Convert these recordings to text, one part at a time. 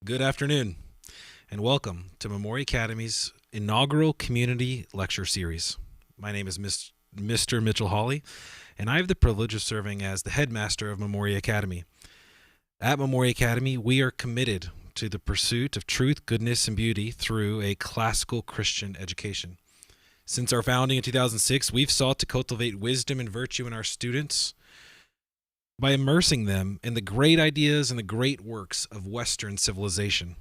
Good afternoon, and welcome to Memoria Academy's inaugural community lecture series. My name is Mr. Mitchell Hawley, and I have the privilege of serving as the headmaster of Memoria Academy. At Memoria Academy, we are committed to the pursuit of truth, goodness, and beauty through a classical Christian education. Since our founding in 2006, we've sought to cultivate wisdom and virtue in our students by immersing them in the great ideas and the great works of Western civilization.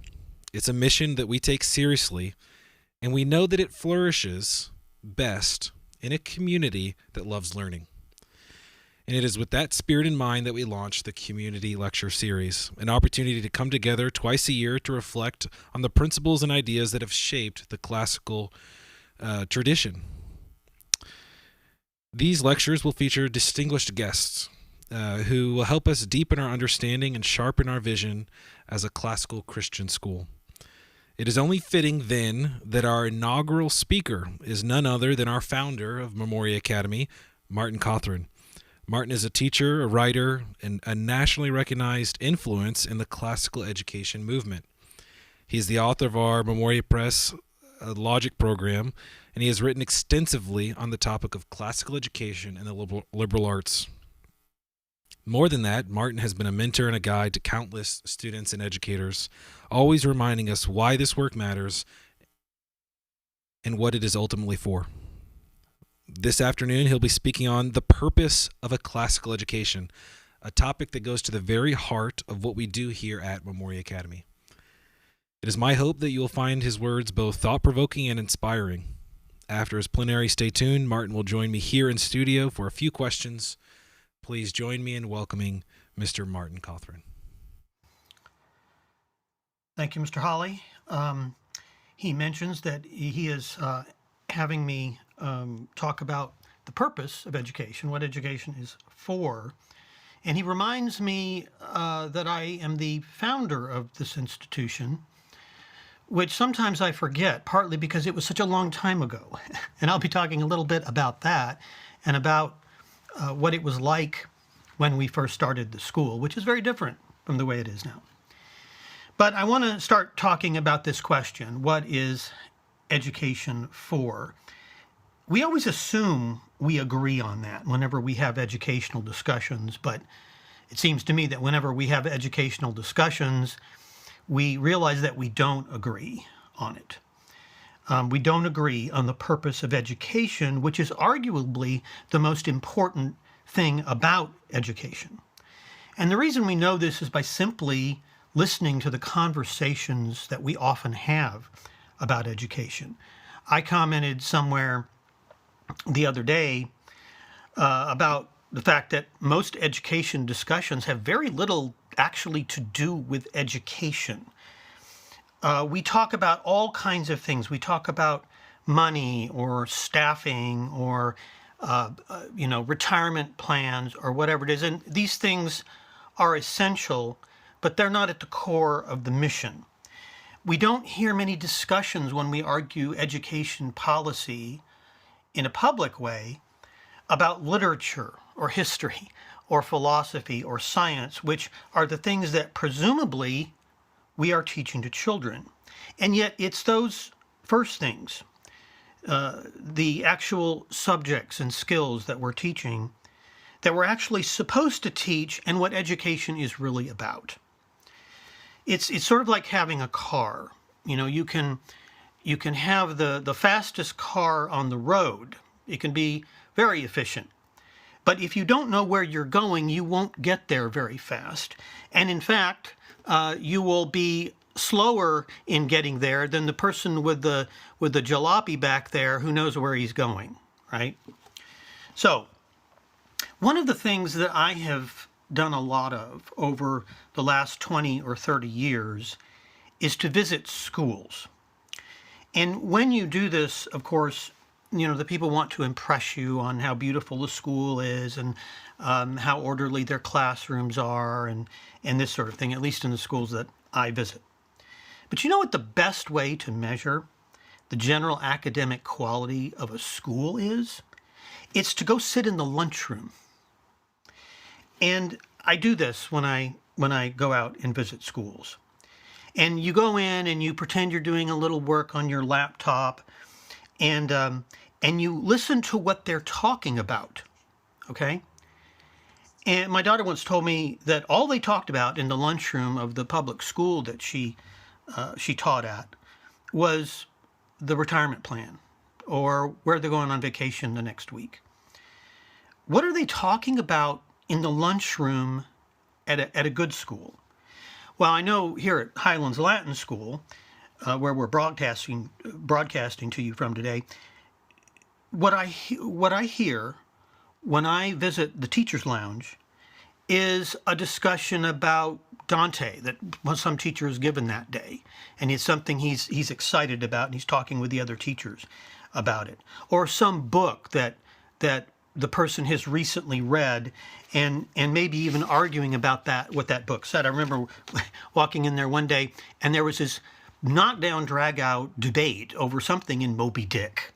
It's a mission that we take seriously, and we know that it flourishes best in a community that loves learning. And it is with that spirit in mind that we launched the Community Lecture Series, an opportunity to come together twice a year to reflect on the principles and ideas that have shaped the classical tradition. These lectures will feature distinguished guests who will help us deepen our understanding and sharpen our vision as a classical Christian school. It is only fitting, then, that our inaugural speaker is none other than our founder of Memoria Academy, Martin Cothran. Martin is a teacher, a writer, and a nationally recognized influence in the classical education movement. He is the author of our Memoria Press Logic program, and he has written extensively on the topic of classical education and the liberal arts. More than that, Martin has been a mentor and a guide to countless students and educators, always reminding us why this work matters and what it is ultimately for. This afternoon, he'll be speaking on the purpose of a classical education, a topic that goes to the very heart of what we do here at Memoria Academy. It is my hope that you will find his words both thought-provoking and inspiring. After his plenary, stay tuned. Martin will join me here in studio for a few questions. Please join me in welcoming Mr. Martin Cothran. Thank you, Mr. Hawley. He mentions that he is having me talk about the purpose of education, what education is for. And he reminds me that I am the founder of this institution, which sometimes I forget, partly because it was such a long time ago. And I'll be talking a little bit about that and about what it was like when we first started the school, which is very different from the way it is now. But I want to start talking about this question: what is education for? We always assume we agree on that whenever we have educational discussions, but it seems to me that whenever we have educational discussions, we realize that we don't agree on it. We don't agree on the purpose of education, which is arguably the most important thing about education. And the reason we know this is by simply listening to the conversations that we often have about education. I commented somewhere the other day about the fact that most education discussions have very little actually to do with education. We talk about all kinds of things. We talk about money or staffing or, retirement plans or whatever it is. And these things are essential, but they're not at the core of the mission. We don't hear many discussions when we argue education policy in a public way about literature or history or philosophy or science, which are the things that presumably we are teaching to children. And yet it's those first things, the actual subjects and skills that we're teaching, that we're actually supposed to teach, and what education is really about. It's sort of like having a car. You can have the fastest car on the road. It can be very efficient. But if you don't know where you're going, you won't get there very fast. And in fact, you will be slower in getting there than the person with the jalopy back there who knows where he's going, right? So one of the things that I have done a lot of over the last 20 or 30 years is to visit schools. And when you do this, of course, the people want to impress you on how beautiful the school is and how orderly their classrooms are and this sort of thing, at least in the schools that I visit. But you know what the best way to measure the general academic quality of a school is? It's to go sit in the lunchroom. And I do this when I go out and visit schools. And you go in and you pretend you're doing a little work on your laptop, and you listen to what they're talking about, okay? And my daughter once told me that all they talked about in the lunchroom of the public school that she taught at was the retirement plan or where they're going on vacation the next week. What are they talking about in the lunchroom at a good school? Well, I know here at Highlands Latin School, where we're broadcasting to you from today, what I hear when I visit the teacher's lounge is a discussion about Dante that some teacher has given that day, and it's something he's excited about, and he's talking with the other teachers about it, or some book that the person has recently read, and maybe even arguing about what that book said. I remember walking in there one day, and there was this knockdown, drag-out debate over something in Moby Dick.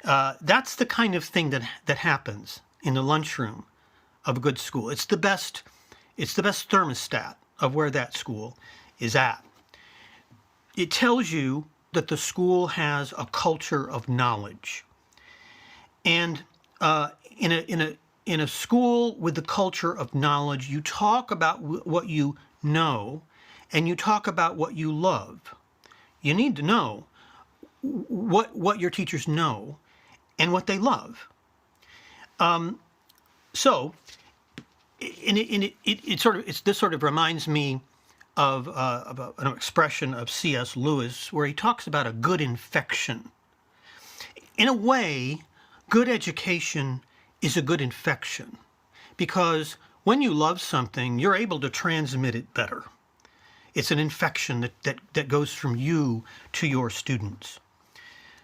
That's the kind of thing that happens in the lunchroom of a good school. It's the best thermostat of where that school is at. It tells you that the school has a culture of knowledge, and in a school with the culture of knowledge, you talk about what you know, and you talk about what you love. You need to know what your teachers know and what they love. So, this sort of reminds me of an expression of C.S. Lewis, where he talks about a good infection. In a way, good education is a good infection, because when you love something, you're able to transmit it better. It's an infection that goes from you to your students.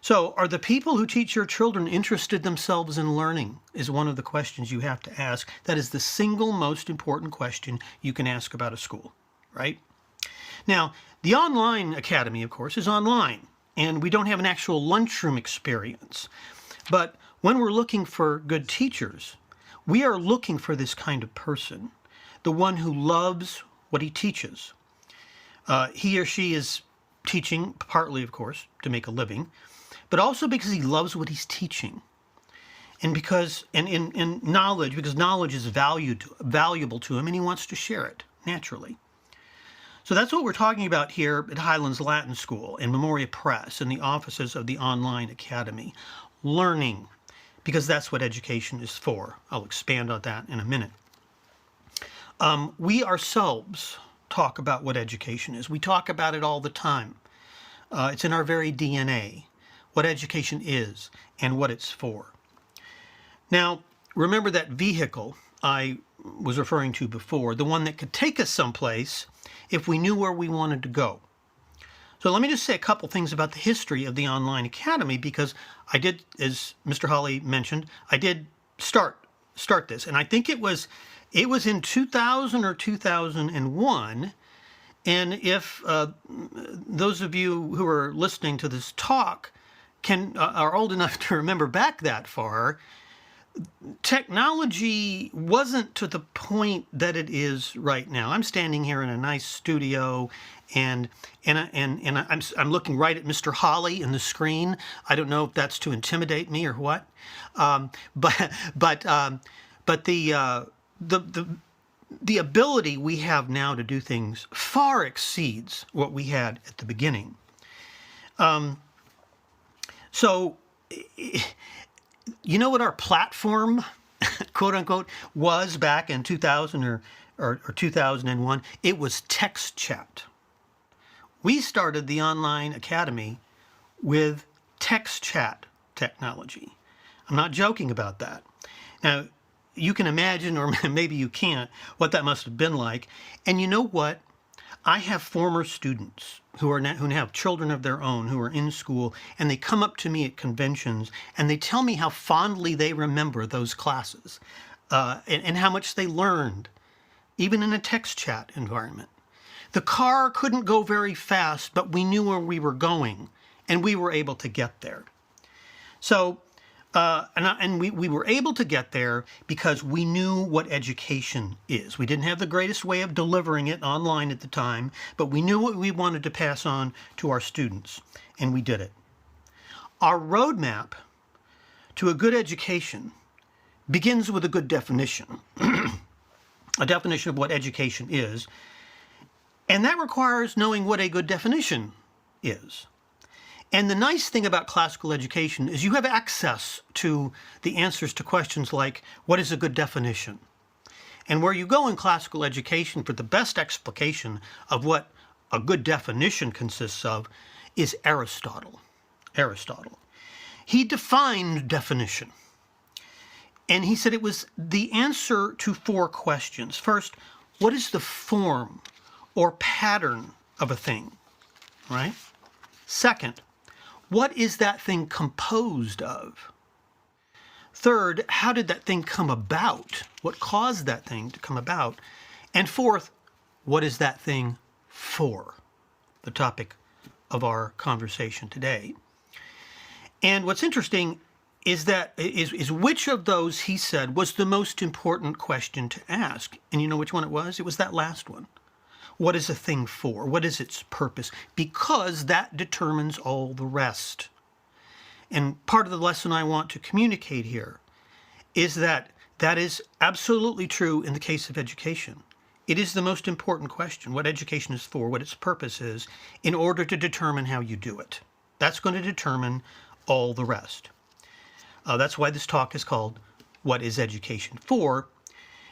So, are the people who teach your children interested themselves in learning, is one of the questions you have to ask. That is the single most important question you can ask about a school, right? Now, the online academy, of course, is online, and we don't have an actual lunchroom experience. But when we're looking for good teachers, we are looking for this kind of person, the one who loves what he teaches. He or she is teaching, partly, of course, to make a living, but also because he loves what he's teaching. And because in knowledge, because knowledge is valuable to him, and he wants to share it naturally. So that's what we're talking about here at Highlands Latin School and Memoria Press and the offices of the Online Academy. Learning, because that's what education is for. I'll expand on that in a minute. We ourselves talk about what education is. We talk about it all the time. It's in our very DNA, what education is and what it's for. Now, remember that vehicle I was referring to before, the one that could take us someplace if we knew where we wanted to go. So let me just say a couple things about the history of the Online Academy, because I did, as Mr. Hawley mentioned, I did start this, and I think it was in 2000 or 2001. And if those of you who are listening to this talk are old enough to remember back that far, technology wasn't to the point that it is right now. I'm standing here in a nice studio, and I'm looking right at Mr. Hawley in the screen. I don't know if that's to intimidate me or what, but the ability we have now to do things far exceeds what we had at the beginning. So, you know what our platform, quote unquote, was back in 2000 or 2001? It was text chat. We started the Online Academy with text chat technology. I'm not joking about that. Now, you can imagine, or maybe you can't, what that must have been like. And you know what? I have former students who have children of their own who are in school, and they come up to me at conventions and they tell me how fondly they remember those classes and how much they learned, even in a text chat environment. The car couldn't go very fast, but we knew where we were going, and we were able to get there. So And we were able to get there because we knew what education is. We didn't have the greatest way of delivering it online at the time, but we knew what we wanted to pass on to our students, and we did it. Our roadmap to a good education begins with a good definition, a definition of what education is, and that requires knowing what a good definition is. And the nice thing about classical education is you have access to the answers to questions like, what is a good definition? And where you go in classical education for the best explication of what a good definition consists of is Aristotle. Aristotle. He defined definition. And he said it was the answer to 4 questions. First, what is the form or pattern of a thing, right? Second, what is that thing composed of? Third, how did that thing come about? What caused that thing to come about? And fourth, what is that thing for? The topic of our conversation today. And what's interesting is that is which of those, he said, was the most important question to ask. And you know which one it was? It was that last one. What is a thing for? What is its purpose? Because that determines all the rest. And part of the lesson I want to communicate here is that that is absolutely true in the case of education. It is the most important question, what education is for, what its purpose is, in order to determine how you do it. That's going to determine all the rest. That's why this talk is called, What is Education For?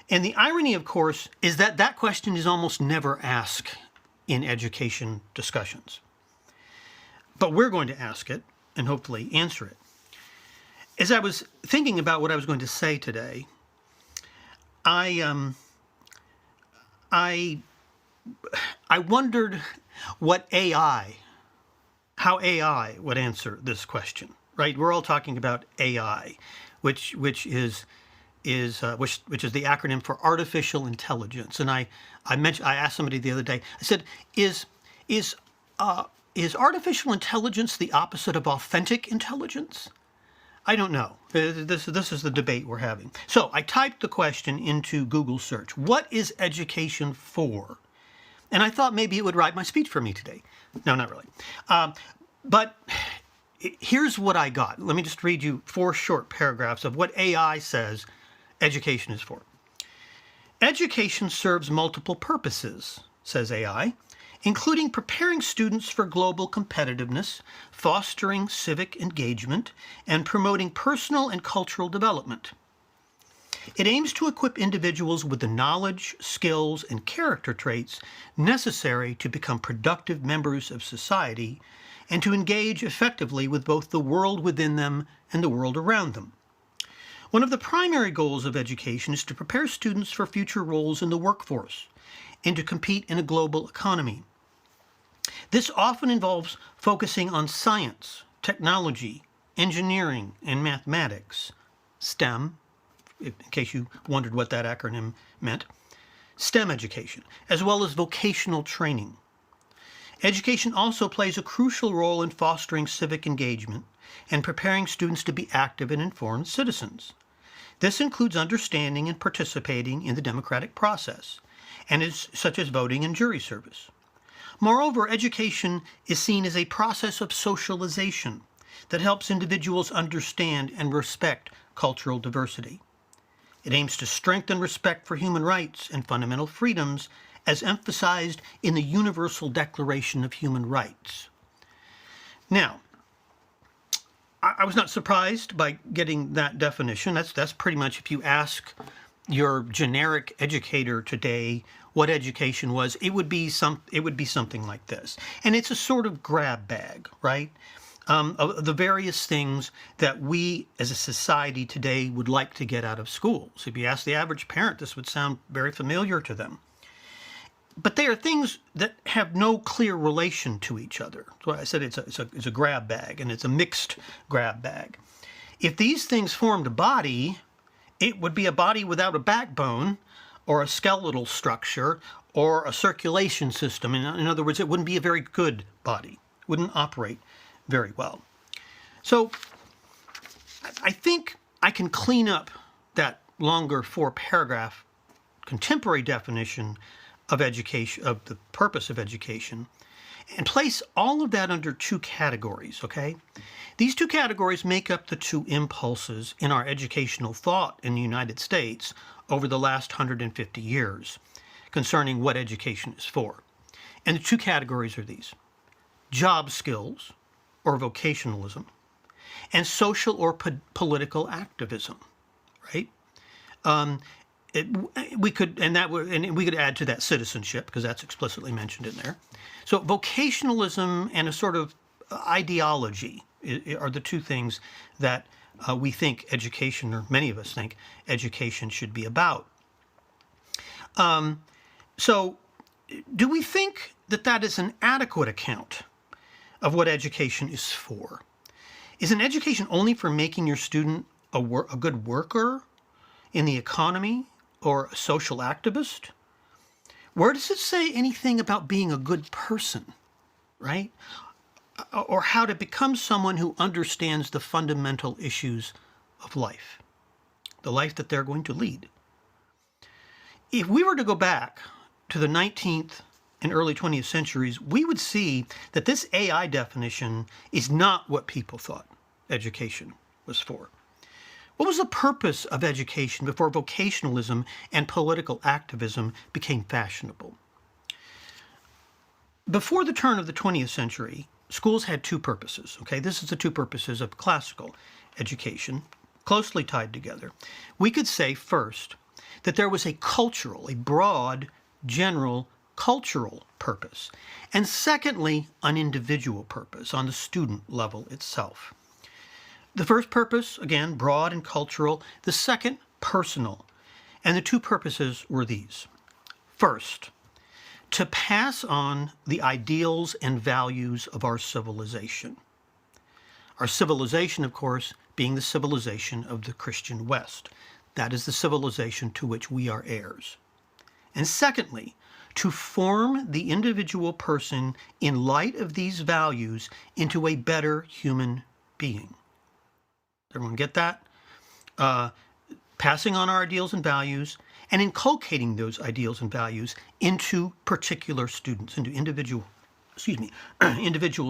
And the irony, of course, is that that question is almost never asked in education discussions. But we're going to ask it and hopefully answer it. As I was thinking about what I was going to say today, I wondered how AI would answer this question, right? We're all talking about AI, which is the acronym for artificial intelligence. And I asked somebody the other day, I said, is artificial intelligence the opposite of authentic intelligence? I don't know. This is the debate we're having. So I typed the question into Google search. What is education for? And I thought maybe it would write my speech for me today. No, not really. But here's what I got. Let me just read you 4 short paragraphs of what AI says education is for. Education serves multiple purposes, says AI, including preparing students for global competitiveness, fostering civic engagement, and promoting personal and cultural development. It aims to equip individuals with the knowledge, skills, and character traits necessary to become productive members of society and to engage effectively with both the world within them and the world around them. One of the primary goals of education is to prepare students for future roles in the workforce and to compete in a global economy. This often involves focusing on science, technology, engineering, and mathematics, STEM, in case you wondered what that acronym meant, STEM education, as well as vocational training. Education also plays a crucial role in fostering civic engagement and preparing students to be active and informed citizens. This includes understanding and participating in the democratic process, such as voting and jury service. Moreover, education is seen as a process of socialization that helps individuals understand and respect cultural diversity. It aims to strengthen respect for human rights and fundamental freedoms as emphasized in the Universal Declaration of Human Rights. Now, I was not surprised by getting that definition. That's pretty much, if you ask your generic educator today what education was, it would be something like this. And it's a sort of grab bag, right? Of the various things that we as a society today would like to get out of schools. If you ask the average parent, this would sound very familiar to them. But they are things that have no clear relation to each other. That's why I said it's a grab bag, and it's a mixed grab bag. If these things formed a body, it would be a body without a backbone or a skeletal structure or a circulation system. In other words, it wouldn't be a very good body. It wouldn't operate very well. So I think I can clean up that longer 4-paragraph contemporary definition of education, of the purpose of education, and place all of that under 2 categories, okay? These 2 categories make up the 2 impulses in our educational thought in the United States over the last 150 years concerning what education is for. And the 2 categories are these: job skills, or vocationalism, and social or political activism, right? We could add to that citizenship, because that's explicitly mentioned in there. So vocationalism and a sort of ideology are the 2 things that we think education, or many of us think education should be about. So do we think that that is an adequate account of what education is for? Is an education only for making your student a good worker in the economy, or a social activist? Where does it say anything about being a good person, right? Or how to become someone who understands the fundamental issues of life, the life that they're going to lead? If we were to go back to the 19th and early 20th centuries, we would see that this AI definition is not what people thought education was for. What was the purpose of education before vocationalism and political activism became fashionable? Before the turn of the 20th century, schools had 2 purposes, okay? This is the 2 purposes of classical education, closely tied together. We could say first that there was a cultural, a broad, general cultural purpose, and secondly, an individual purpose on the student level itself. The first purpose, again, broad and cultural. The second, personal. And the 2 purposes were these. First, to pass on the ideals and values of our civilization. Our civilization, of course, being the civilization of the Christian West. That is the civilization to which we are heirs. And secondly, to form the individual person in light of these values into a better human being. Everyone get that? Passing on our ideals and values and inculcating those ideals and values into particular students, into individual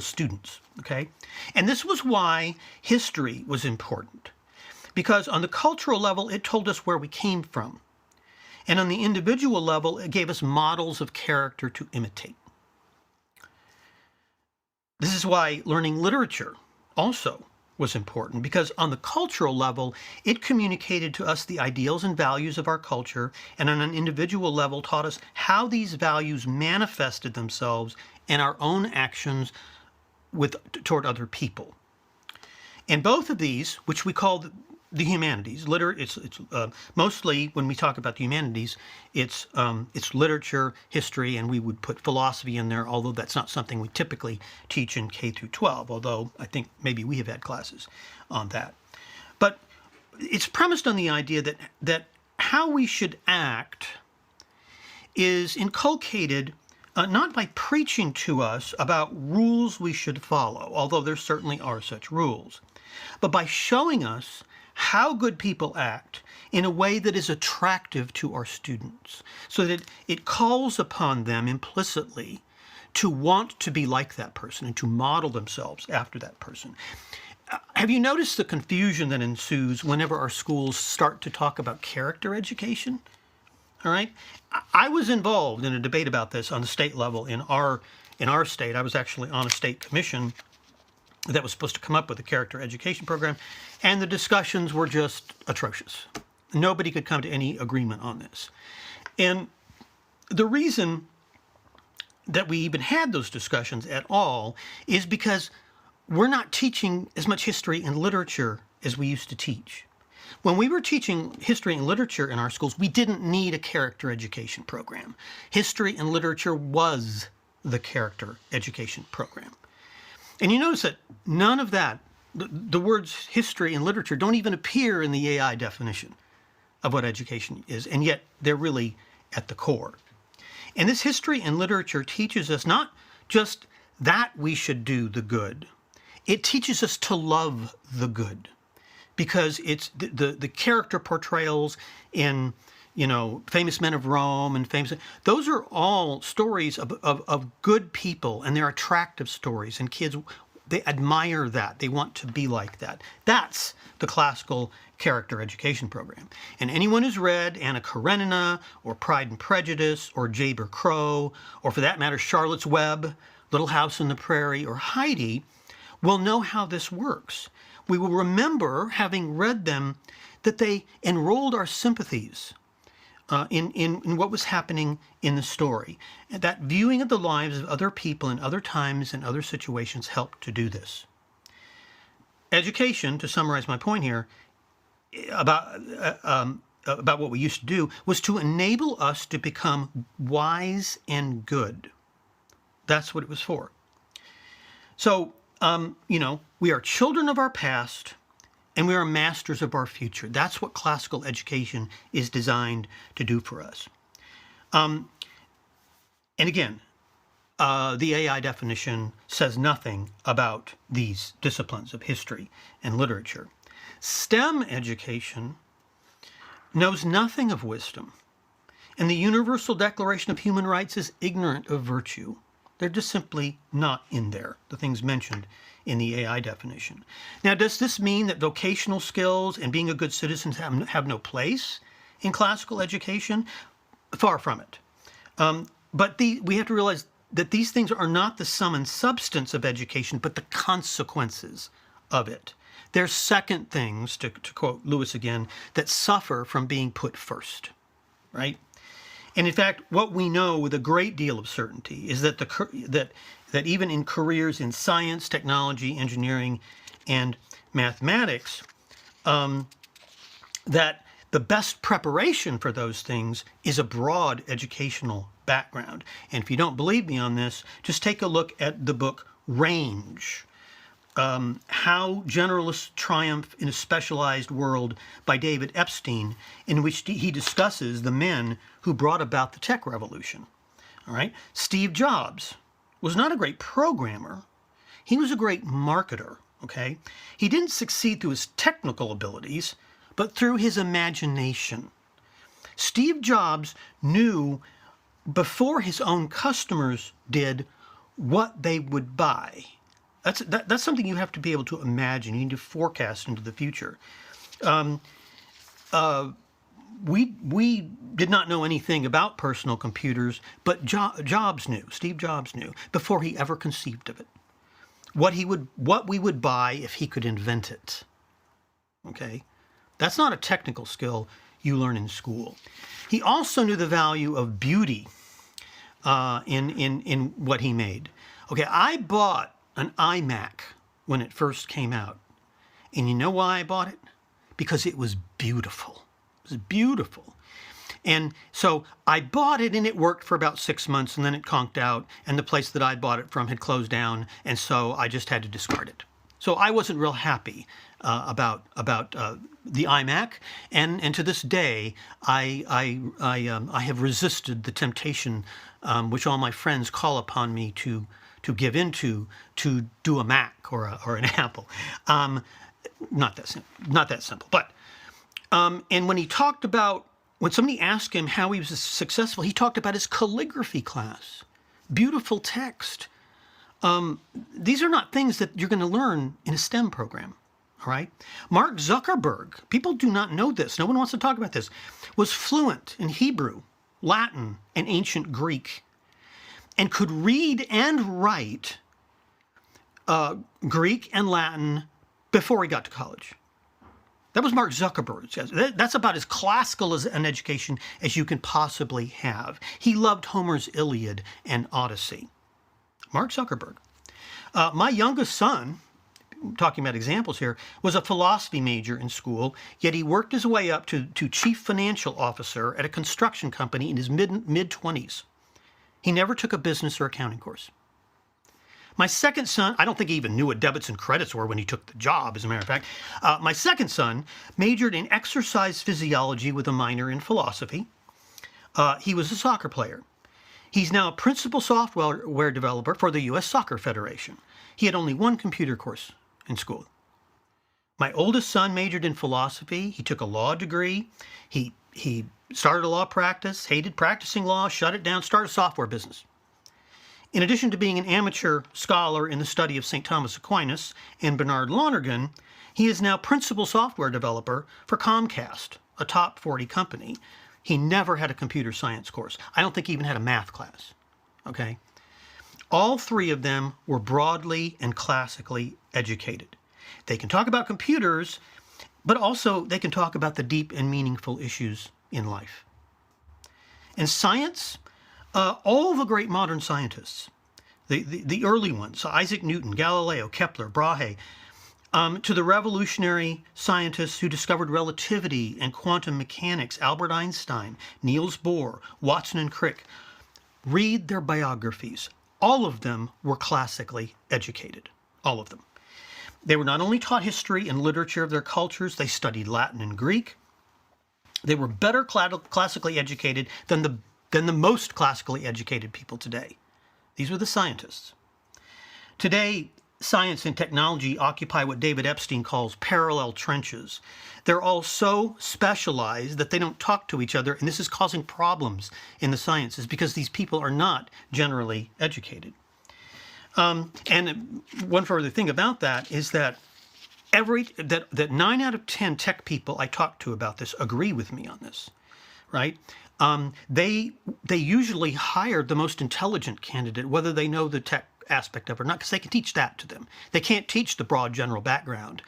students, okay? And this was why history was important, because on the cultural level, it told us where we came from. And on the individual level, it gave us models of character to imitate. This is why learning literature also was important, because on the cultural level, it communicated to us the ideals and values of our culture, and on an individual level taught us how these values manifested themselves in our own actions toward other people. And both of these, which we call the humanities, it's mostly when we talk about the humanities, it's literature, history, and we would put philosophy in there, although that's not something we typically teach in K through 12, although I think maybe we have had classes on that. But it's premised on the idea that how we should act is inculcated not by preaching to us about rules we should follow, although there certainly are such rules, but by showing us how good people act in a way that is attractive to our students, so that it calls upon them implicitly to want to be like that person and to model themselves after that person. Have you noticed the confusion that ensues whenever our schools start to talk about character education? All right. I was involved in a debate about this on the state level in our state. I was actually on a state commission that was supposed to come up with a character education program, and the discussions were just atrocious. Nobody could come to any agreement on this. And the reason that we even had those discussions at all is because we're not teaching as much history and literature as we used to teach. When we were teaching history and literature in our schools, we didn't need a character education program. History and literature was the character education program. And you notice that none of that, the words history and literature don't even appear in the AI definition of what education is, and yet they're really at the core. And this history and literature teaches us not just that we should do the good, it teaches us to love the good. because it's the character portrayals in, Famous Men of Rome and those are all stories of good people, and they're attractive stories, and kids, they admire that. They want to be like that. That's the classical character education program. And anyone who's read Anna Karenina or Pride and Prejudice or Jayber Crow, or for that matter, Charlotte's Web, Little House on the Prairie, or Heidi, will know how this works. We will remember, having read them, that they enrolled our sympathies in what was happening in the story. And that viewing of the lives of other people in other times and other situations helped to do this. Education, to summarize my point here, about what we used to do, was to enable us to become wise and good. That's what it was for. So, we are children of our past, and we are masters of our future. That's what classical education is designed to do for us. And again, the AI definition says nothing about these disciplines of history and literature. STEM education knows nothing of wisdom, and the Universal Declaration of Human Rights is ignorant of virtue. They're just simply not in there, the things mentioned in the AI definition. Now, does this mean that vocational skills and being a good citizen have no place in classical education? Far from it. But we have to realize that these things are not the sum and substance of education, but the consequences of it. They're second things, to quote Lewis again, that suffer from being put first, right? And in fact, what we know with a great deal of certainty is that that even in careers in science, technology, engineering, and mathematics, that the best preparation for those things is a broad educational background. And if you don't believe me on this, just take a look at the book Range, How Generalists Triumph in a Specialized World by David Epstein, in which he discusses the men who brought about the tech revolution. All right, Steve Jobs was not a great programmer. He was a great marketer, okay? He didn't succeed through his technical abilities, but through his imagination. Steve Jobs knew before his own customers did what they would buy. That's something you have to be able to imagine. You need to forecast into the future. We did not know anything about personal computers, but Steve Jobs knew, before he ever conceived of it, what we would buy if he could invent it. Okay? That's not a technical skill you learn in school. He also knew the value of beauty in what he made. Okay, I bought an iMac when it first came out. And you know why I bought it? Because it was beautiful. It was beautiful. And so I bought it, and it worked for about 6 months, and then it conked out, and the place that I bought it from had closed down, and so I just had to discard it. So I wasn't real happy about the iMac, and to this day I have resisted the temptation which all my friends call upon me to give into, to do a Mac or an Apple. Not that simple. But and when somebody asked him how he was successful, he talked about his calligraphy class, beautiful text. These are not things that you're going to learn in a STEM program. All right. Mark Zuckerberg, people do not know this, no one wants to talk about this, was fluent in Hebrew, Latin, and ancient Greek, and could read and write Greek and Latin before he got to college. That was Mark Zuckerberg. That's about as classical as an education as you can possibly have. He loved Homer's Iliad and Odyssey. Mark Zuckerberg. My youngest son, talking about examples here, was a philosophy major in school, yet he worked his way up to chief financial officer at a construction company in his mid-20s. He never took a business or accounting course. My second son, I don't think he even knew what debits and credits were when he took the job, as a matter of fact. My second son majored in exercise physiology with a minor in philosophy. He was a soccer player. He's now a principal software developer for the U.S. Soccer Federation. He had only one computer course in school. My oldest son majored in philosophy. He took a law degree. He started a law practice, hated practicing law, shut it down, started a software business. In addition to being an amateur scholar in the study of St. Thomas Aquinas and Bernard Lonergan, he is now principal software developer for Comcast, a top 40 company. He never had a computer science course. I don't think he even had a math class. Okay? All three of them were broadly and classically educated. They can talk about computers, but also they can talk about the deep and meaningful issues in life. In science, all the great modern scientists, the early ones, Isaac Newton, Galileo, Kepler, Brahe, to the revolutionary scientists who discovered relativity and quantum mechanics, Albert Einstein, Niels Bohr, Watson and Crick, read their biographies. All of them were classically educated, all of them. They were not only taught history and literature of their cultures, they studied Latin and Greek. They were better classically educated than the most classically educated people today. These were the scientists. Today, science and technology occupy what David Epstein calls parallel trenches. They're all so specialized that they don't talk to each other, and this is causing problems in the sciences because these people are not generally educated. And one further thing about that is that that 9 out of 10 tech people I talk to about this agree with me on this, right? They usually hire the most intelligent candidate, whether they know the tech aspect of it or not, because they can teach that to them. They can't teach the broad general background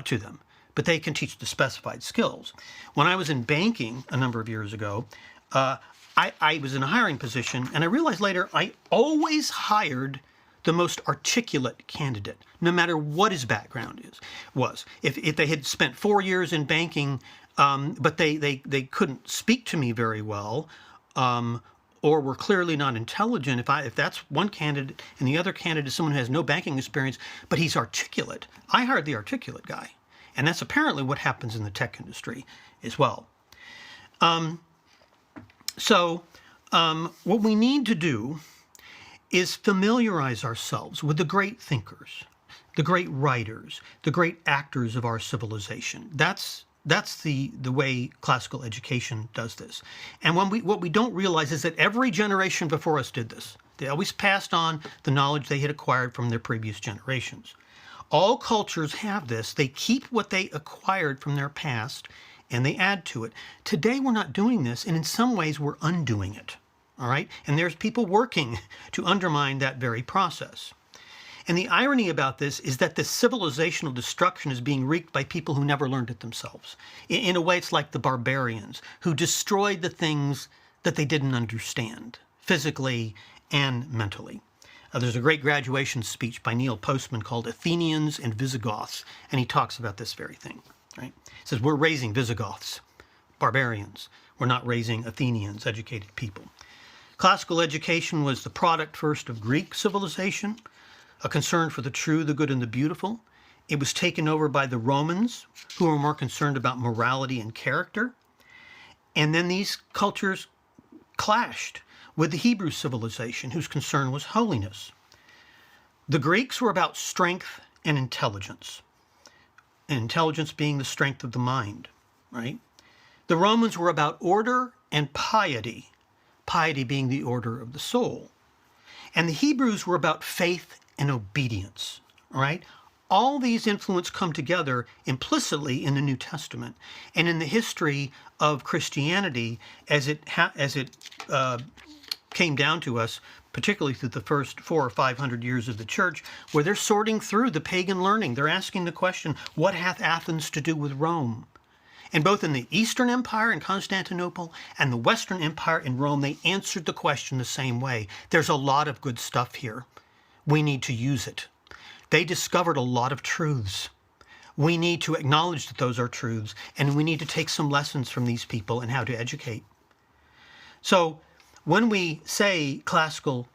to them, but they can teach the specified skills. When I was in banking a number of years ago, I was in a hiring position, and I realized later I always hired the most articulate candidate, no matter what his background was. If they had spent 4 years in banking, but they couldn't speak to me very well, or were clearly not intelligent, if that's one candidate and the other candidate is someone who has no banking experience, but he's articulate, I hired the articulate guy. And that's apparently what happens in the tech industry as well. What we need to do is familiarize ourselves with the great thinkers, the great writers, the great actors of our civilization. That's the way classical education does this. And what we don't realize is that every generation before us did this. They always passed on the knowledge they had acquired from their previous generations. All cultures have this. They keep what they acquired from their past and they add to it. Today we're not doing this, and in some ways we're undoing it. All right? And there's people working to undermine that very process. And the irony about this is that this civilizational destruction is being wreaked by people who never learned it themselves. In a way, it's like the barbarians who destroyed the things that they didn't understand, physically and mentally. There's a great graduation speech by Neil Postman called Athenians and Visigoths, and he talks about this very thing. Right? He says, we're raising Visigoths, barbarians. We're not raising Athenians, educated people. Classical education was the product first of Greek civilization, a concern for the true, the good, and the beautiful. It was taken over by the Romans, who were more concerned about morality and character. And then these cultures clashed with the Hebrew civilization, whose concern was holiness. The Greeks were about strength and intelligence being the strength of the mind, right? The Romans were about order and piety being the order of the soul. And the Hebrews were about faith and obedience, all right? All these influences come together implicitly in the New Testament and in the history of Christianity as it came down to us, particularly through the first 400 or 500 years of the church, where they're sorting through the pagan learning. They're asking the question, what hath Athens to do with Rome? And both in the Eastern Empire in Constantinople and the Western Empire in Rome, they answered the question the same way. There's a lot of good stuff here. We need to use it. They discovered a lot of truths. We need to acknowledge that those are truths, and we need to take some lessons from these people and how to educate. So when we say classical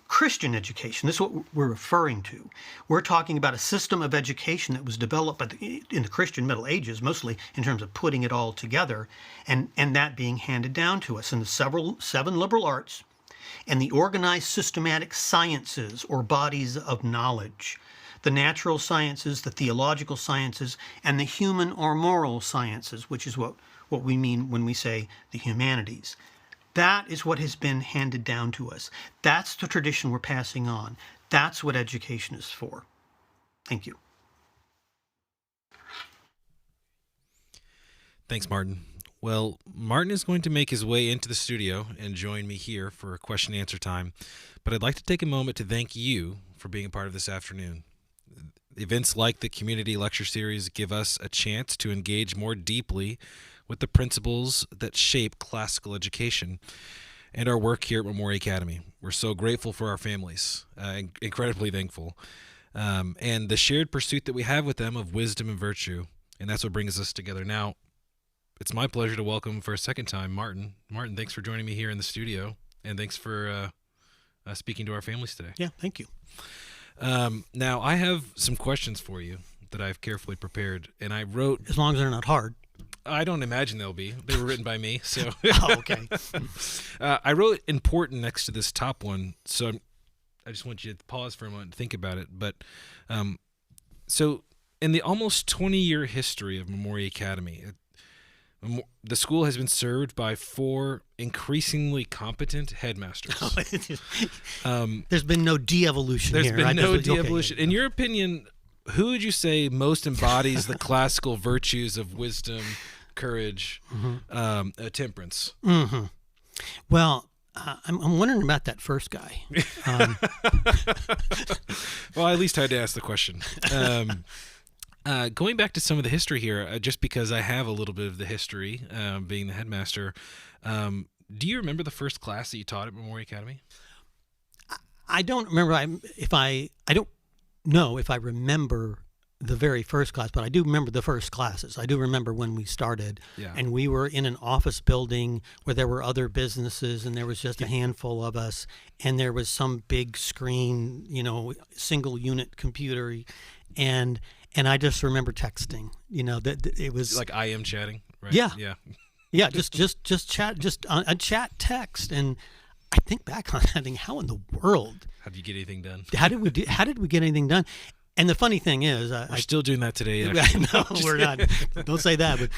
Christian education, this is what we're referring to. We're talking about a system of education that was developed in the Christian Middle Ages, mostly in terms of putting it all together, and that being handed down to us in the seven liberal arts and the organized systematic sciences or bodies of knowledge the natural sciences, the theological sciences, and the human or moral sciences, which is what we mean when we say the humanities. That is what has been handed down to us. That's the tradition we're passing on. That's what education is for. Thank you. Thanks, Martin. Well, Martin is going to make his way into the studio and join me here for a question and answer time, but I'd like to take a moment to thank you for being a part of this afternoon. Events like the Community Lecture Series give us a chance to engage more deeply with the principles that shape classical education and our work here at Memoria Academy. We're so grateful for our families, incredibly thankful, and the shared pursuit that we have with them of wisdom and virtue, and that's what brings us together. Now, it's my pleasure to welcome for a second time Martin. Martin, thanks for joining me here in the studio, and thanks for speaking to our families today. Yeah, thank you. Now, I have some questions for you that I've carefully prepared, and I wrote... As long as they're not hard. I don't imagine they'll be. They were written by me, so... Oh, okay. I wrote important next to this top one, so I just want you to pause for a moment and think about it. But so in the almost 20-year history of Memoria Academy, the school has been served by 4 increasingly competent headmasters. There's been no de-evolution here. There's been no de-evolution. Okay. In your opinion, who would you say most embodies the classical virtues of wisdom, courage, temperance? Mm-hmm. Well, I'm wondering about that first guy. Well, I at least had to ask the question. Going back to some of the history here, just because I have a little bit of the history, being the headmaster, do you remember the first class that you taught at Memoria Academy? I don't remember. I don't know if I remember the very first class, but I do remember the first classes. I do remember when we started, and we were in an office building where there were other businesses, and there was just a handful of us, and there was some big screen, single unit computer, and I just remember texting, that it was like I am chatting, right? Yeah, just chat, just a chat text, and I think back on that, and how in the world? How did you get anything done? How did we get anything done? And the funny thing is, we're still doing that today. No, we're not. Don't say that.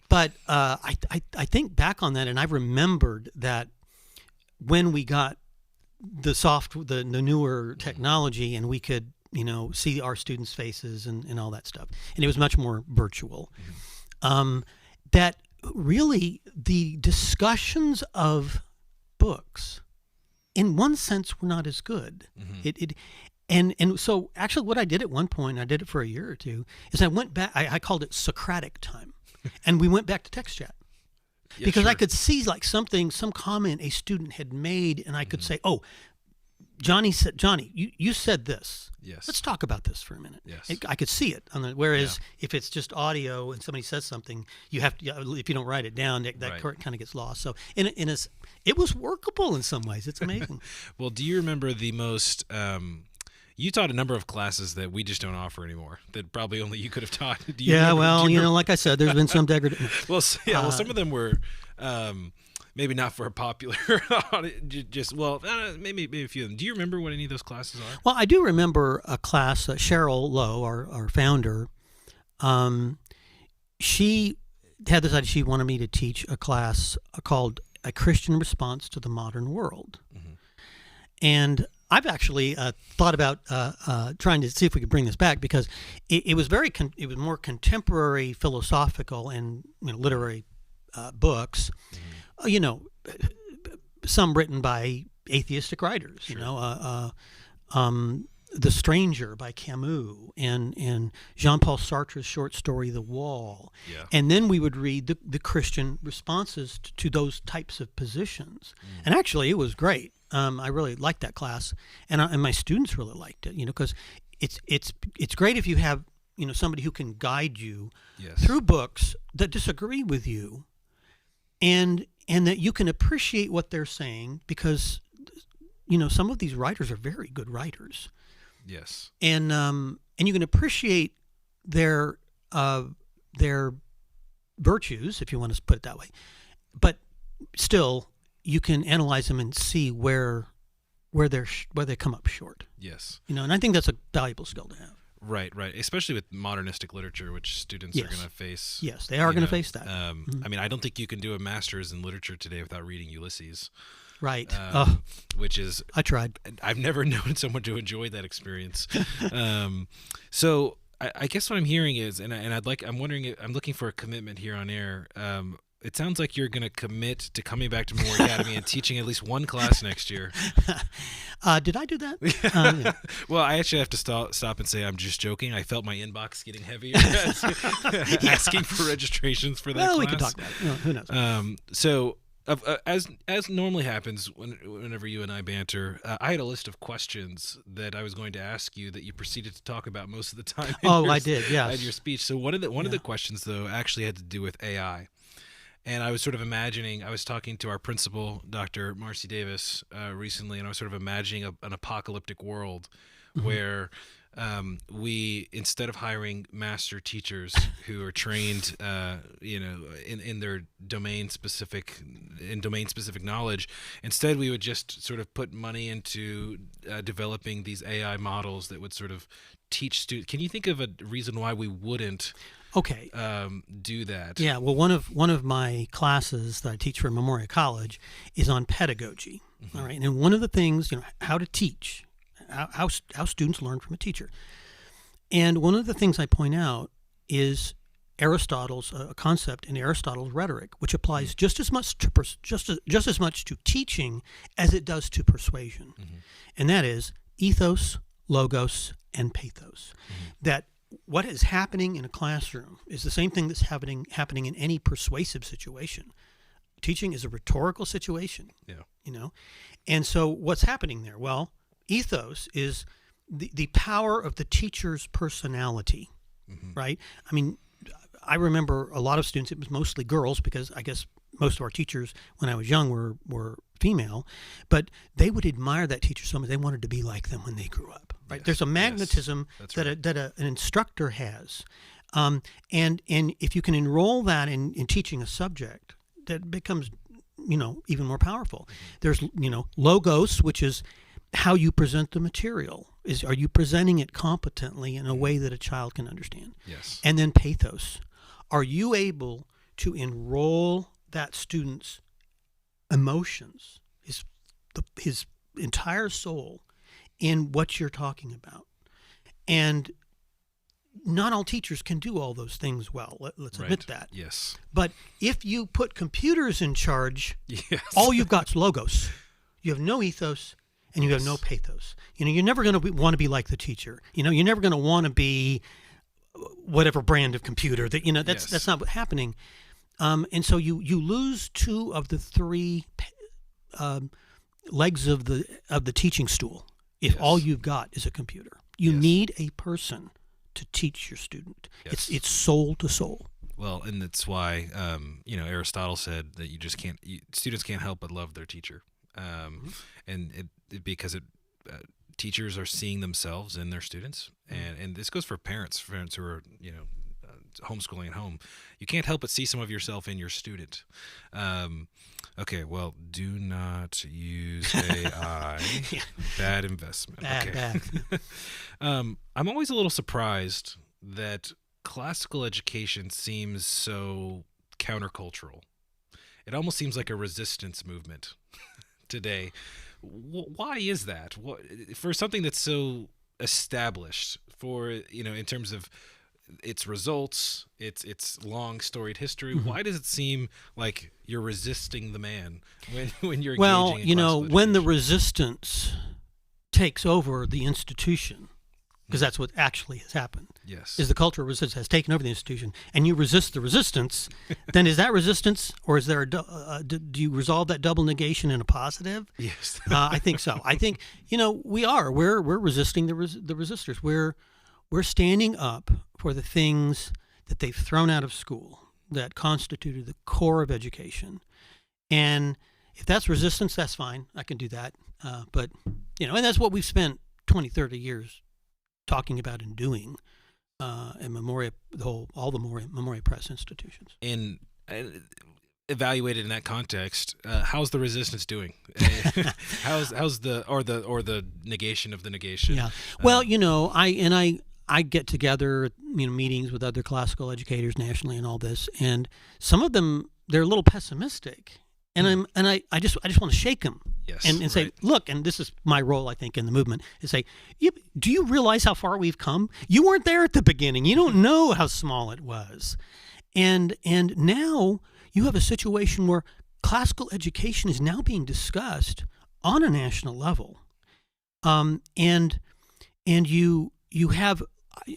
But I think back on that, and I remembered that when we got the newer technology, and we could see our students' faces and all that stuff, and it was much more virtual. That really the discussions of books, in one sense, were not as good. And so actually what I did at one point, I did it for a year or two, is I went back, I called it Socratic time. And we went back to text chat. Because I could see like some comment a student had made, and I could say, oh, Johnny, you said this. Yes. Let's talk about this for a minute. Yes. I could see it. Whereas if it's just audio and somebody says something, you have to, if you don't write it down, that kind of gets lost. So it was workable in some ways. It's amazing. Well, do you remember the most... you taught a number of classes that we just don't offer anymore, that probably only you could have taught. Like I said, there's been some degradation. Well, some of them were maybe not for a popular audience. Maybe a few of them. Do you remember what any of those classes are? Well, I do remember a class, Cheryl Lowe, our founder, she had this idea. She wanted me to teach a class called A Christian Response to the Modern World. And I've actually thought about trying to see if we could bring this back, because it was it was more contemporary philosophical and literary books, some written by atheistic writers, The Stranger by Camus and Jean-Paul Sartre's short story The Wall. Yeah. And then we would read the Christian responses to those types of positions. And actually it was great. I really liked that class, and my students really liked it, because it's great if you have somebody who can guide you through books that disagree with you, and that you can appreciate what they're saying, because some of these writers are very good writers. Yes. And you can appreciate their virtues, if you want to put it that way, but still you can analyze them and see where they come up short. Yes. And I think that's a valuable skill to have. Right, right. Especially with modernistic literature, which students are going to face. Yes, they are going to face that. I mean, I don't think you can do a master's in literature today without reading Ulysses. Right. Which is. I tried. I've never known someone to enjoy that experience. So I guess what I'm hearing is, and I'm wondering, I'm looking for a commitment here on air. It sounds like you're going to commit to coming back to Memoria Academy and teaching at least one class next year. Did I do that? Yeah. Well, I actually have to stop and say I'm just joking. I felt my inbox getting heavier asking for registrations for that class. Well, we can talk about it. Who knows? So, as normally happens whenever you and I banter, I had a list of questions that I was going to ask you that you proceeded to talk about most of the time. I did. Yes. In your speech. So one of the questions though actually had to do with AI. And I was sort of imagining, I was talking to our principal, Dr. Marcy Davis, recently, and I was sort of imagining an apocalyptic world where we, instead of hiring master teachers who are trained, in their domain-specific knowledge, instead we would just sort of put money into developing these AI models that would sort of teach students. Can you think of a reason why we wouldn't do that? Yeah, well, one of my classes that I teach for Memoria College is on pedagogy. All right, and one of the things, how to teach, how students learn from a teacher, and one of the things I point out is Aristotle's a concept in Aristotle's rhetoric, which applies just as much to teaching as it does to persuasion, and that is ethos, logos, and pathos. That what is happening in a classroom is the same thing that's happening in any persuasive situation. Teaching is a rhetorical situation. Yeah. And so what's happening there? Well, ethos is the power of the teacher's personality, right? I mean, I remember a lot of students, it was mostly girls because I guess most of our teachers when I was young were female, but they would admire that teacher so much they wanted to be like them when they grew up. Right? Yes, there's a magnetism that an instructor has, and if you can enroll that in teaching a subject, that becomes even more powerful. There's logos, which is how you present the material. Are you presenting it competently in a way that a child can understand? Yes. And then pathos. Are you able to enroll that student's emotions, his entire soul, in what you're talking about? And not all teachers can do all those things well. Let's admit that. Yes. But if you put computers in charge, all you've got is logos. You have no ethos, and you have no pathos. You're never going to want to be like the teacher. You're never going to want to be whatever brand of computer that. That's not what's happening. And so you lose two of the three legs of the teaching stool if all you've got is a computer. You need a person to teach your student. Yes. It's soul to soul. Well, and that's why Aristotle said that students can't help but love their teacher, and because teachers are seeing themselves in their students, and this goes for parents who are homeschooling at home. You can't help but see some of yourself in your student. Okay, well, do not use AI. Bad investment. Bad. I'm always a little surprised that classical education seems so countercultural. It almost seems like a resistance movement today. Why is that? For something that's so established, in terms of its results, its long storied history, why does it seem like you're resisting the man when you're engaging in classical when the education? resistance takes over the institution, because that's what actually has happened. Yes. Is the culture of resistance has taken over the institution, and you resist the resistance, then is that resistance, or is there do you resolve that double negation in a positive? Yes. I think so. I think we're resisting the resistors. We're standing up for the things that they've thrown out of school that constituted the core of education. And if that's resistance, that's fine. I can do that. But and that's what we've spent 20, 30 years talking about and doing in Memoria, all the Memoria Press institutions. And evaluated in that context, how's the resistance doing? how's the negation of the negation? Yeah. Well, I get together, meetings with other classical educators nationally and all this, and some of them, they're a little pessimistic, and I just want to shake them. Yes, and say, right. look, and this is my role, I think, in the movement, is say, do you realize how far we've come? You weren't there at the beginning. You don't know how small it was. And now you have a situation where classical education is now being discussed on a national level. And you have,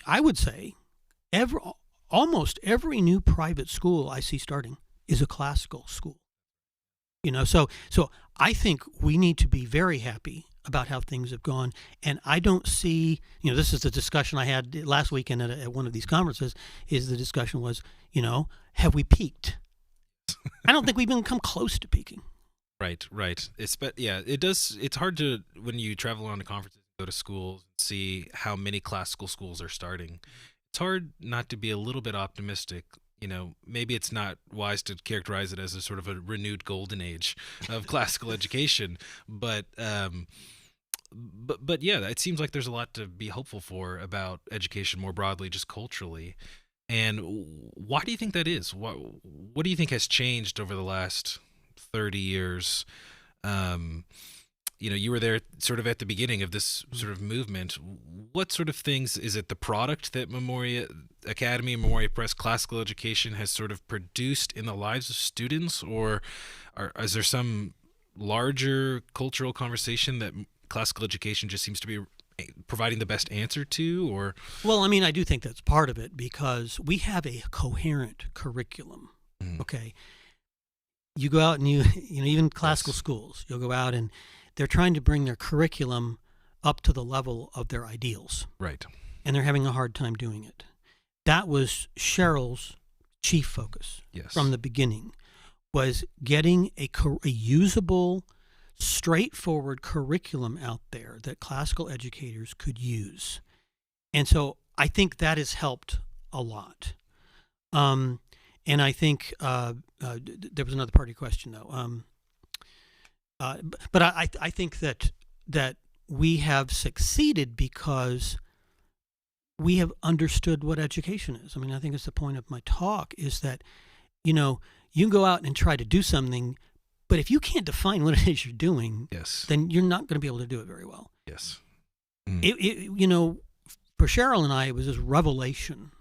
I would say, almost every new private school I see starting is a classical school. So I think we need to be very happy about how things have gone. And I don't see, this is the discussion I had last weekend at one of these conferences, is the discussion was, have we peaked? I don't think we've even come close to peaking. Right. It does. It's hard to, when you travel around to conferences, go to schools, see how many classical schools are starting. It's hard not to be a little bit optimistic. Maybe it's not wise to characterize it as a sort of a renewed golden age of classical education, but yeah, it seems like there's a lot to be hopeful for about education more broadly, just culturally. And why do you think that is? What do you think has changed over the last 30 years? You were there sort of at the beginning of this sort of movement. What sort of things, is it the product that Memoria Academy, Memoria Press Classical Education has sort of produced in the lives of students, or is there some larger cultural conversation that classical education just seems to be providing the best answer to? Or well, I do think that's part of it, because we have a coherent curriculum. Okay, you go out and even classical schools, you'll go out and they're trying to bring their curriculum up to the level of their ideals. Right. And they're having a hard time doing it. That was Cheryl's chief focus from the beginning, was getting a usable, straightforward curriculum out there that classical educators could use. And so I think that has helped a lot. And I think there was another part of your question, though. But I think that we have succeeded because we have understood what education is. I think it's the point of my talk, is that, you can go out and try to do something, but if you can't define what it is you're doing, then you're not going to be able to do it very well. Yes. For Cheryl and I, it was this revelation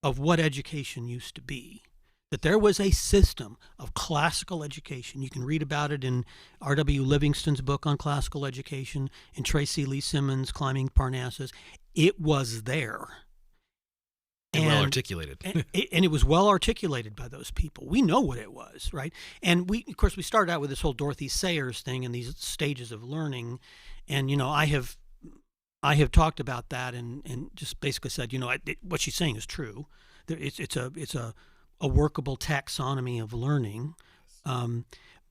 of what education used to be. That there was a system of classical education. You can read about it in R.W. Livingston's book on classical education, in Tracy Lee Simmons' Climbing Parnassus. It was there. And well articulated. and it was well articulated by those people. We know what it was, right? And we started out with this whole Dorothy Sayers thing and these stages of learning. And, I have talked about that and just basically said, what she's saying is true. It's a workable taxonomy of learning,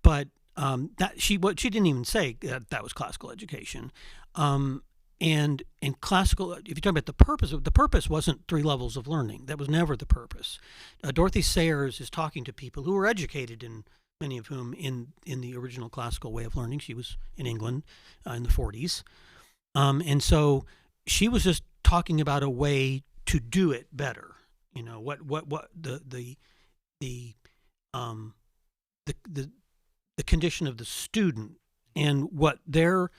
but she didn't even say that was classical education. And in classical, if you talk about the purpose wasn't 3 levels of learning. That was never the purpose. Dorothy Sayers is talking to people who were educated, in many of whom in the original classical way of learning. She was in England in the 40s, and so she was just talking about a way to do it better. What the condition of the student and what their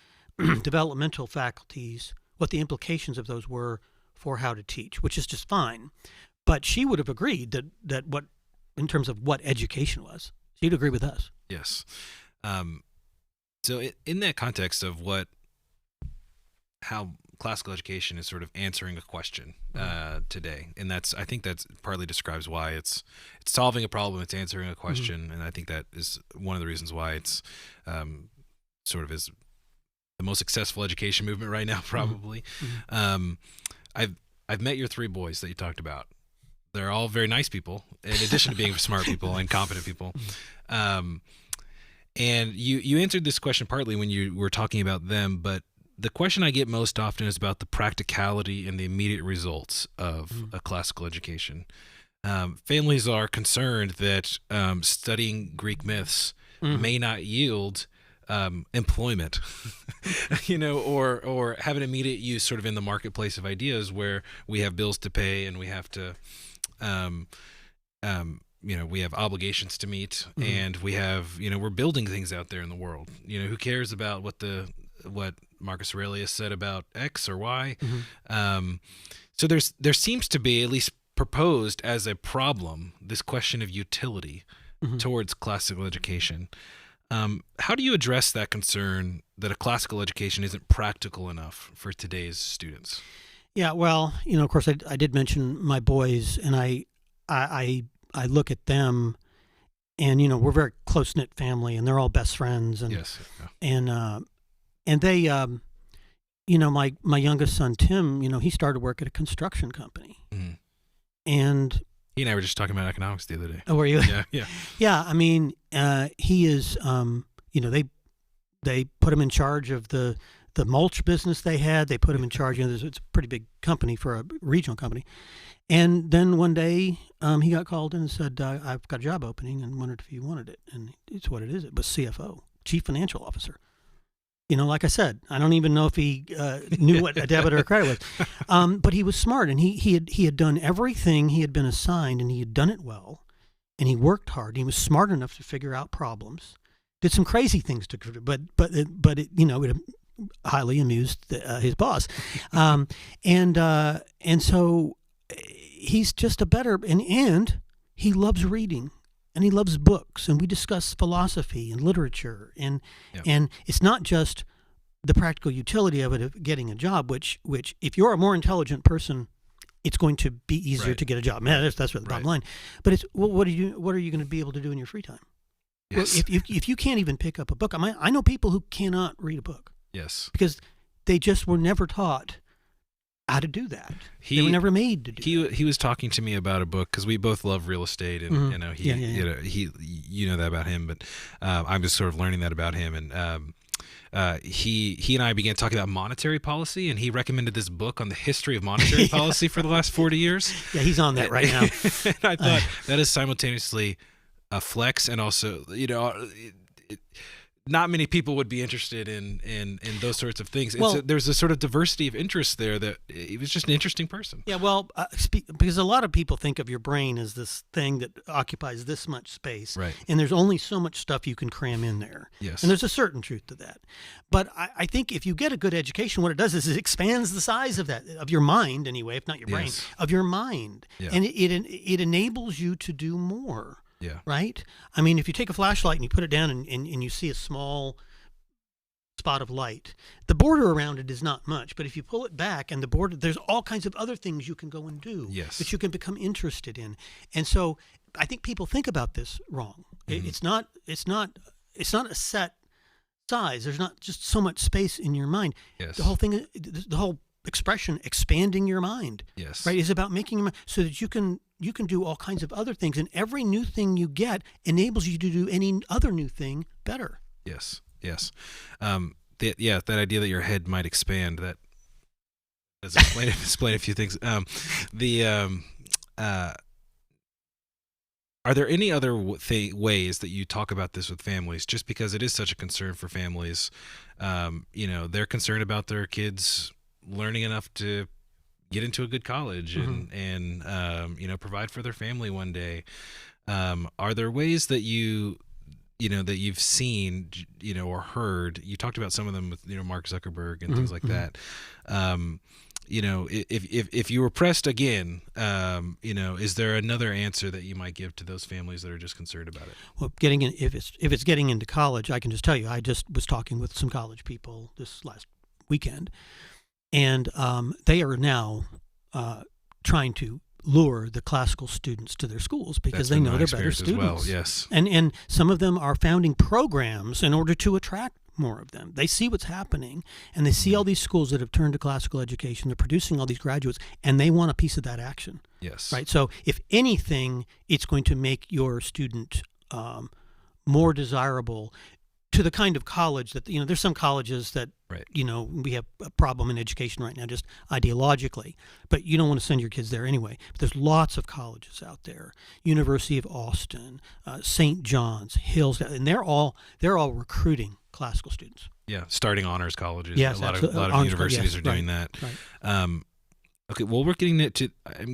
developmental faculties, what the implications of those were for how to teach, which is just fine. But she would have agreed that what, in terms of what education was, she'd agree with us. Yes. So in that context of how classical education is sort of answering a question today, and I think that's partly describes why it's solving a problem, it's answering a question, and I think that is one of the reasons why it's sort of is the most successful education movement right now, probably. I've met your 3 boys that you talked about. They're all very nice people, in addition to being smart people and competent people. And you answered this question partly when you were talking about them, but the question I get most often is about the practicality and the immediate results of a classical education. families are concerned that studying Greek myths may not yield employment, or have an immediate use sort of in the marketplace of ideas where we have bills to pay and we have to, we have obligations to meet, and we have, we're building things out there in the world. Who cares about what Marcus Aurelius said about X or Y? So there seems to be, at least proposed as a problem, this question of utility towards classical education. How do you address that concern that a classical education isn't practical enough for today's students? Yeah, well, of course, I did mention my boys, and I look at them, and we're a very close knit family, and they're all best friends, and yes, and they, my youngest son Tim, he started work at a construction company, and he and I were just talking about economics the other day. Oh, were you? Yeah. Yeah. I mean, he is. They put him in charge of the mulch business they had. They put him in charge. It's a pretty big company for a regional company. And then one day, he got called in and said, "I've got a job opening, and wondered if you wanted it." And it's what it is. It was CFO, Chief Financial Officer. Like I said, I don't even know if he knew what a debit or a credit was, but he was smart, and he had done everything he had been assigned, and he had done it well, and he worked hard. He was smart enough to figure out problems. Did some crazy things but it highly amused his boss, and so he's just a better and he loves reading. And he loves books, and we discuss philosophy and literature, and it's not just the practical utility of it of getting a job, which if you're a more intelligent person, it's going to be easier to get a job. Man, that's the bottom line. But it's what are you going to be able to do in your free time? Yes. Well, if you can't even pick up a book, I know people who cannot read a book. Yes. Because they just were never taught how to do that. They were never made to do that. He was talking to me about a book because we both love real estate, and he that about him, but I'm just sort of learning that about him, and he and I began talking about monetary policy, and he recommended this book on the history of monetary policy for the last 40 years. Yeah, he's on that right now. And I thought that is simultaneously a flex, and also not many people would be interested in those sorts of things. Well, there's a sort of diversity of interest there that he was just an interesting person. Yeah, well, because a lot of people think of your brain as this thing that occupies this much space, right? And there's only so much stuff you can cram in there. Yes, and there's a certain truth to that. But I think if you get a good education, what it does is it expands the size of your mind anyway, if not your brain, of your mind, and it enables you to do more. Yeah. Right? I mean, if you take a flashlight and you put it down and you see a small spot of light, the border around it is not much. But if you pull it back and the border, there's all kinds of other things you can go and do that you can become interested in. And so I think people think about this wrong. It's not a set size. There's not just so much space in your mind. Yes. The whole expression, expanding your mind, right, is about making your mind so that you can do all kinds of other things, and every new thing you get enables you to do any other new thing better. Yes. That idea that your head might expand, that does explain a few things. Are there any other ways that you talk about this with families? Just because it is such a concern for families, they're concerned about their kids learning enough to get into a good college and provide for their family one day. Are there ways that that you've seen, or heard? You talked about some of them with, Mark Zuckerberg and things like that. If you were pressed again, is there another answer that you might give to those families that are just concerned about it? Well, if it's getting into college, I can just tell you, I just was talking with some college people this last weekend, and they are now trying to lure the classical students to their schools because they know they're better students. Well, yes. And some of them are founding programs in order to attract more of them. They see what's happening, and they see all these schools that have turned to classical education. They're producing all these graduates, and they want a piece of that action. Yes. Right? So if anything, it's going to make your student more desirable to the kind of college that, there's some colleges that Right. You know, we have a problem in education right now, just ideologically, but you don't want to send your kids there anyway. But there's lots of colleges out there, University of Austin, St. John's, Hills, and they're all recruiting classical students. Yeah, starting honors colleges. Yes, a lot absolutely. of Honors universities yes, are doing right, that. Right. Okay, well, I'm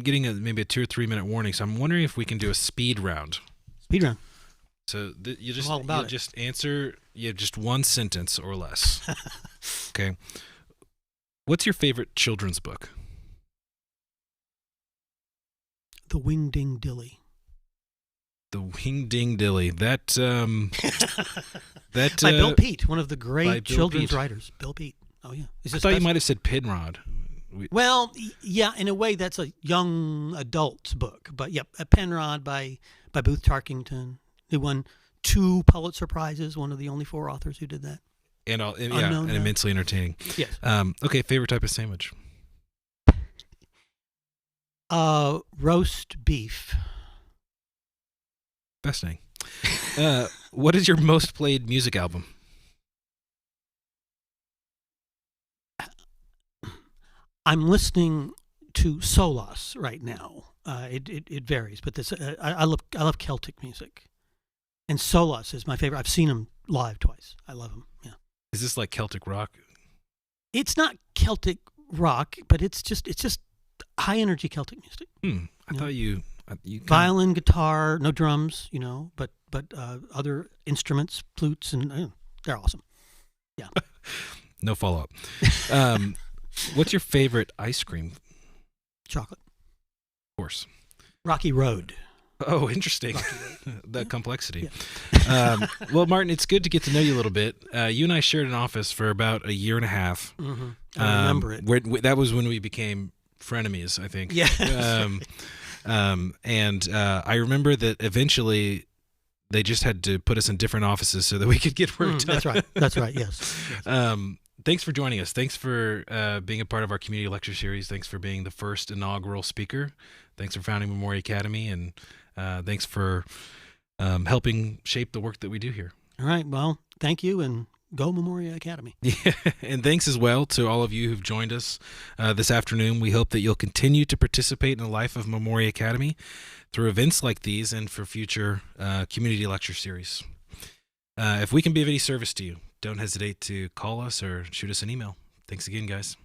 getting maybe a 2 or 3 minute warning, so I'm wondering if we can do a speed round. Speed round. So you all just answer just one sentence or less. Okay. What's your favorite children's book? The Wing Ding Dilly. The Wing Ding Dilly. That By Bill Peet, one of the great Bill children's Peet. writers. Bill Peet. Oh yeah. I thought you might have said Penrod. Well, yeah, in a way that's a young adult's book, but yep, a Penrod by Booth Tarkington, who won 2 Pulitzer Prizes, one of the only 4 authors who did that. And Unknown, immensely entertaining. Yes. Okay, favorite type of sandwich? Roast beef. Fascinating. What is your most played music album? I'm listening to Solas right now. It varies, but this I love Celtic music, and Solas is my favorite. I've seen him live twice. I love him. Yeah. Is this like Celtic rock? It's not Celtic rock, but it's just high energy Celtic music. I thought you Violin, guitar, no drums, you know, but other instruments, flutes, and they're awesome. Yeah. No follow up. What's your favorite ice cream? Chocolate. Of course. Rocky Road. Oh, interesting. Rocky Road. The complexity. Yeah. Well, Martin, it's good to get to know you a little bit. You and I shared an office for about a year and a half. Mm-hmm. I remember it. That was when we became frenemies, I think. Yeah. And I remember that eventually they just had to put us in different offices so that we could get work done. That's right. That's right. Yes. Thanks for joining us. Thanks for being a part of our community lecture series. Thanks for being the first inaugural speaker. Thanks for founding Memoria Academy, and thanks for helping shape the work that we do here. All right. Well, thank you, and go Memoria Academy. Yeah, and thanks as well to all of you who've joined us this afternoon. We hope that you'll continue to participate in the life of Memoria Academy through events like these and for future community lecture series. If we can be of any service to you, don't hesitate to call us or shoot us an email. Thanks again, guys.